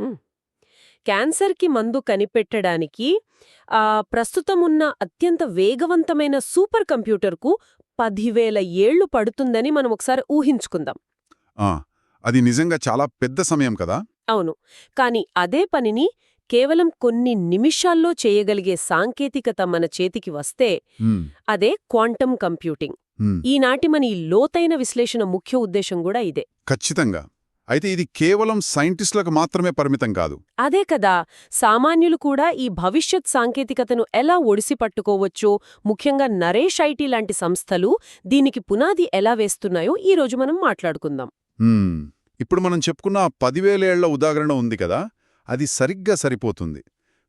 హ్మ్. క్యాన్సర్‌కి మందు కనిపెట్టడానికి ప్రస్తుతం ఉన్న అత్యంత వేగవంతమైన సూపర్ కంప్యూటర్‌కు 10,000 ఏళ్లు పడుతుందని మనం ఒకసారి ఊహించుకుందాం. ఆ, అది నిజంగా చాలా పెద్ద సమయం కదా. అవును. కానీ అదే పనిని కేవలం కొన్ని నిమిషాల్లో చేయగలిగే సాంకేతికత మన చేతికి వస్తే హ్మ్, అదే క్వాంటమ్ కంప్యూటింగ్. హ్మ్, ఈనాటి మన ఈ లోతైన విశ్లేషణ ముఖ్య ఉద్దేశం కూడా ఇదే. ఖచ్చితంగా. అయితే ఇది కేవలం సైంటిస్టులకు మాత్రమే పరిమితం కాదు. అదే కదా, సామాన్యులు కూడా ఈ భవిష్యత్ సాంకేతికతను ఎలా ఒడిసి పట్టుకోవచ్చో, ముఖ్యంగా నరేష్ ఐటీ లాంటి సంస్థలు దీనికి పునాది ఎలా వేస్తున్నాయో ఈరోజు మనం మాట్లాడుకుందాం. హ్మ్, ఇప్పుడు మనం చెప్పుకున్న ఆ 10,000 ఏళ్ల ఉదాహరణ ఉంది కదా, అది సరిగ్గా సరిపోతుంది.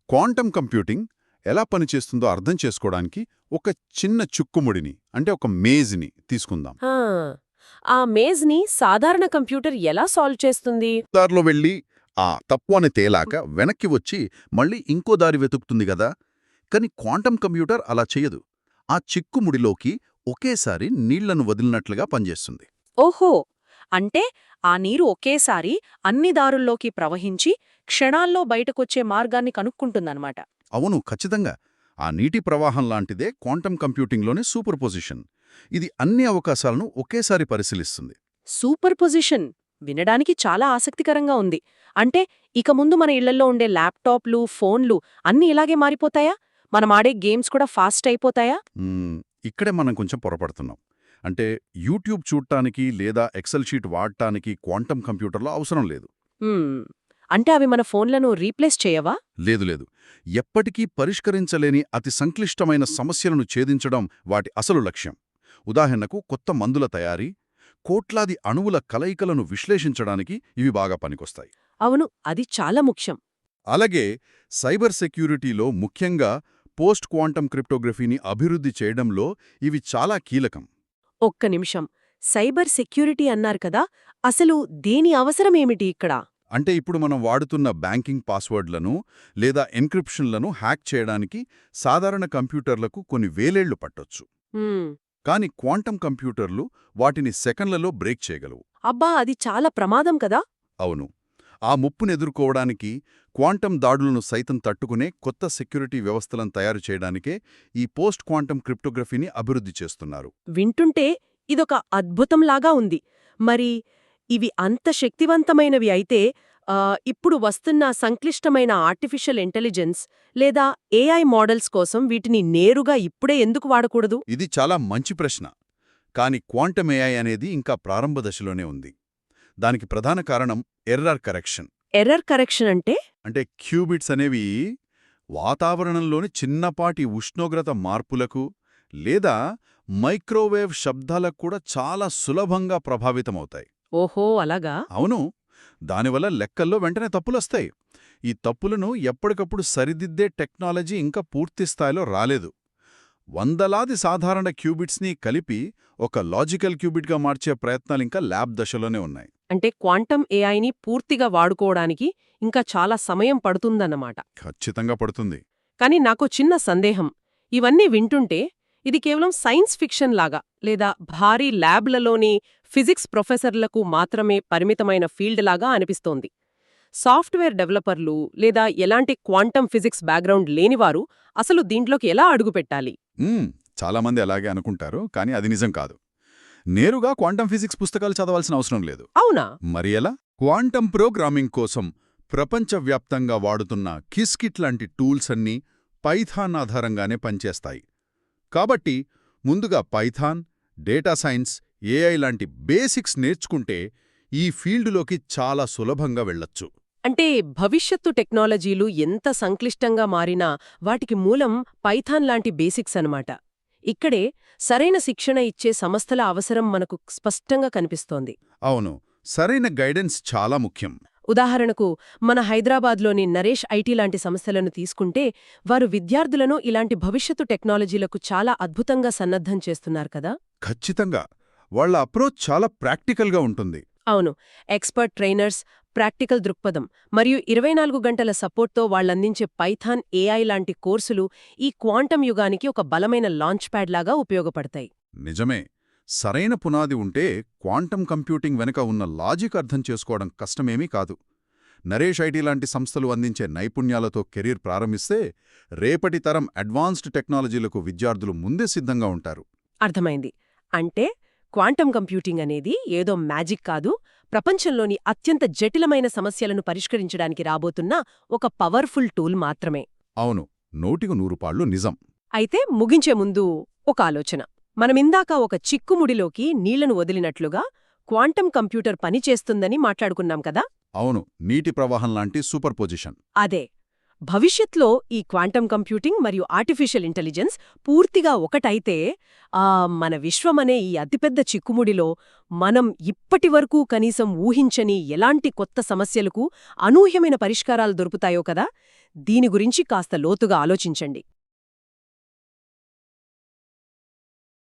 క్వాంటమ్ కంప్యూటింగ్ ఎలా పనిచేస్తుందో అర్థం చేసుకోవడానికి ఒక చిన్న చుక్కుముడిని, అంటే ఒక మేజ్ని తీసుకుందాం. హా, ఆ మేజ్ని సాధారణ కంప్యూటర్ ఎలా సాల్వ్ చేస్తుంది? దారిలో వెళ్ళి ఆ తప్పు అని తేలాక వెనక్కి వచ్చి మళ్ళీ ఇంకో దారి వెతుకుతుంది గదా. కాని క్వాంటం కంప్యూటర్ అలా చెయ్యదు. ఆ చిక్కుముడిలోకి ఒకేసారి నీళ్లను వదిలినట్లుగా పనిచేస్తుంది. ఓహో! అంటే ఆ నీరు ఒకేసారి అన్ని దారుల్లోకి ప్రవహించి క్షణాల్లో బయటకొచ్చే మార్గాన్ని కనుక్కుంటుందన్నమాట. అవును, ఖచ్చితంగా. ఆ నీటి ప్రవాహం లాంటిదే క్వాంటం కంప్యూటింగ్లోని సూపర్ పొజిషన్. ఇది అన్ని అవకాశాలను ఒకేసారి పరిశీలిస్తుంది. సూపర్ పొజిషన్ వినడానికి చాలా ఆసక్తికరంగా ఉంది. అంటే ఇక ముందు మన ఇళ్లల్లో ఉండే ల్యాప్టాప్లు, ఫోన్లు అన్నీ ఇలాగే మారిపోతాయా? మనం ఆడే గేమ్స్ కూడా ఫాస్ట్ అయిపోతాయా? మ్మ్, ఇక్కడే మనం కొంచెం పొరపడుతున్నాం. అంటే యూట్యూబ్ చూడటానికి లేదా ఎక్సెల్ షీట్ వాడటానికి క్వాంటం కంప్యూటర్లో అవసరం లేదు. హ్మ్. అంటే అవి మన ఫోన్లను రీప్లేస్ చేయవా? లేదు లేదు. ఎప్పటికీ పరిష్కరించలేని అతి సంక్లిష్టమైన సమస్యలను ఛేదించడం వాటి అసలు లక్ష్యం. ఉదాహరణకు కొత్త మందుల తయారీ, కోట్లాది అణువుల కలయికలను విశ్లేషించడానికి ఇవి బాగా పనికొస్తాయి. అవును, అది చాలా ముఖ్యం. అలాగే సైబర్ సెక్యూరిటీలో ముఖ్యంగా పోస్ట్ క్వాంటమ్ క్రిప్టోగ్రఫీని అభివృద్ధి చేయడంలో ఇవి చాలా కీలకం. ఒక్క నిమిషం. సైబర్ సెక్యూరిటీ అన్నారు కదా, అసలు దేని అవసరమేమిటి ఇక్కడ? అంటే ఇప్పుడు మనం వాడుతున్న బ్యాంకింగ్ పాస్వర్డ్లను లేదా ఎన్క్రిప్షన్లను హ్యాక్ చేయడానికి సాధారణ కంప్యూటర్లకు కొన్ని వేలేళ్లు పట్టొచ్చు. హ్మ్. కాని క్వాంటమ్ కంప్యూటర్లు వాటిని సెకన్లలో బ్రేక్ చేయగలవు. అబ్బా, అది చాలా ప్రమాదం కదా! అవును. ఆ ముప్పునెదుర్కోవడానికి క్వాంటమ్ దాడులను సైతం తట్టుకునే కొత్త సెక్యూరిటీ వ్యవస్థలను తయారు చేయడానికే ఈ పోస్ట్ క్వాంటమ్ క్రిప్టోగ్రఫీని అభివృద్ధి చేస్తున్నారు. వింటుంటే ఇదొక అద్భుతంలాగా ఉంది. మరి ఇవి అంత శక్తివంతమైనవి అయితే ఇప్పుడు వస్తున్న సంక్లిష్టమైన ఆర్టిఫిషియల్ ఇంటెలిజెన్స్ లేదా ఏఐ మోడల్స్ కోసం వీటిని నేరుగా ఇప్పుడే ఎందుకు వాడకూడదు? ఇది చాలా మంచి ప్రశ్న. కాని క్వాంటమ్ ఏఐ అనేది ఇంకా ప్రారంభ దశలోనే ఉంది. దానికి ప్రధాన కారణం ఎర్రర్ కరెక్షన్. ఎర్రర్ కరెక్షన్ అంటే? అంటే క్యూబిట్స్ అనేవి వాతావరణంలోని చిన్నపాటి ఉష్ణోగ్రత మార్పులకు లేదా మైక్రోవేవ్ శబ్దాలకు కూడా చాలా సులభంగా ప్రభావితమవుతాయి. ఓహో, అలాగా? అవును. దానివల్ల లెక్కల్లో వెంటనే తప్పులొస్తాయి. ఈ తప్పులను ఎప్పటికప్పుడు సరిదిద్దే టెక్నాలజీ ఇంకా పూర్తిస్థాయిలో రాలేదు. వందలాది సాధారణ క్యూబిట్స్ని కలిపి ఒక లాజికల్ క్యూబిట్గా మార్చే ప్రయత్నాలింకా ల్యాబ్ దశలోనే ఉన్నాయి. అంటే క్వాంటమ్ ఏఐని పూర్తిగా వాడుకోవడానికి ఇంకా చాలా సమయం పడుతుందన్నమాట. ఖచ్చితంగా పడుతుంది. కానీ నాకో చిన్న సందేహం. ఇవన్నీ వింటుంటే ఇది కేవలం సైన్స్ ఫిక్షన్ లాగా లేదా భారీ ల్యాబ్లలోని ఫిజిక్స్ ప్రొఫెసర్లకు మాత్రమే పరిమితమైన ఫీల్డ్ లాగా అనిపిస్తోంది. సాఫ్ట్వేర్ డెవలపర్లు లేదా ఎలాంటి క్వాంటమ్ ఫిజిక్స్ బ్యాక్గ్రౌండ్ లేనివారు అసలు దీంట్లోకి ఎలా అడుగుపెట్టాలి? మ్మ్, చాలామంది అలాగే అనుకుంటారు, కానీ అది నిజం కాదు. నేరుగా క్వాంటమ్ ఫిజిక్స్ పుస్తకాలు చదవాల్సిన అవసరం లేదు. అవునా? మరి ఎలా? క్వాంటమ్ ప్రోగ్రామింగ్ కోసం ప్రపంచవ్యాప్తంగా వాడుతున్న కిస్కిట్ లాంటి టూల్స్ అన్నీ పైథాన్ ఆధారంగానే పనిచేస్తాయి. కాబట్టి ముందుగా పైథాన్, డేటా సైన్స్, ఏఐ లాంటి బేసిక్స్ నేర్చుకుంటే ఈ ఫీల్డులోకి చాలా సులభంగా వెళ్ళొచ్చు. అంటే భవిష్యత్తు టెక్నాలజీలు ఎంత సంక్లిష్టంగా మారినా వాటికి మూలం పైథాన్ లాంటి బేసిక్స్ అనమాట. ఇక్కడే సరైన శిక్షణ ఇచ్చే సంస్థల అవసరం మనకు స్పష్టంగా కనిపిస్తోంది. అవును, సరైన గైడెన్స్ చాలా ముఖ్యం. ఉదాహరణకు మన హైదరాబాద్లోని నరేష్ ఐటీ లాంటి సంస్థలను తీసుకుంటే వారు విద్యార్థులను ఇలాంటి భవిష్యత్తు టెక్నాలజీలకు చాలా అద్భుతంగా సన్నద్ధం చేస్తున్నారు కదా. ఖచ్చితంగా. వాళ్ళ అప్రోచ్ చాలా ప్రాక్టికల్గా ఉంటుంది. అవును, ఎక్స్పర్ట్ ట్రైనర్స్, ప్రాక్టికల్ దృక్పథం మరియు 24 గంటల సపోర్ట్తో వాళ్లందించే పైథాన్, ఏఐ లాంటి కోర్సులు ఈ క్వాంటమ్ యుగానికి ఒక బలమైన లాంచ్ ప్యాడ్ లాగా ఉపయోగపడతాయి. నిజమే. సరైన పునాది ఉంటే క్వాంటమ్ కంప్యూటింగ్ వెనుక ఉన్న లాజిక్ అర్థం చేసుకోవడం కష్టమేమీ కాదు. నరేష్ ఐటీ లాంటి సంస్థలు అందించే నైపుణ్యాలతో కెరీర్ ప్రారంభిస్తే రేపటి తరం అడ్వాన్స్డ్ టెక్నాలజీలకు విద్యార్థులు ముందే సిద్ధంగా ఉంటారు. అర్థమైంది. అంటే క్వాంటం కంప్యూటింగ్ అనేది ఏదో మ్యాజిక్ కాదు, ప్రపంచంలోని అత్యంత జటిలమైన సమస్యలను పరిష్కరించడానికి రాబోతున్న ఒక పవర్ఫుల్ టూల్ మాత్రమే. అవును, 100% నిజం. అయితే ముగించే ముందు ఒక ఆలోచన. మనమిందాక ఒక చిక్కుముడిలోకి నీళ్లను వదిలినట్లుగా క్వాంటం కంప్యూటర్ పనిచేస్తుందని మాట్లాడుకున్నాం కదా. అవును, నీటి ప్రవాహం లాంటి సూపర్ పొజిషన్. అదే, భవిష్యత్లో ఈ క్వాంటం కంప్యూటింగ్ మరియు ఆర్టిఫిషియల్ ఇంటెలిజెన్స్ పూర్తిగా ఒకటైతే మన విశ్వమనే ఈ అతిపెద్ద చిక్కుముడిలో మనం ఇప్పటివరకు కనీసం ఊహించని ఎలాంటి కొత్త సమస్యలకు అనూహ్యమైన పరిష్కారాలు దొరుకుతాయో కదా. దీని గురించి కాస్త లోతుగా ఆలోచించండి.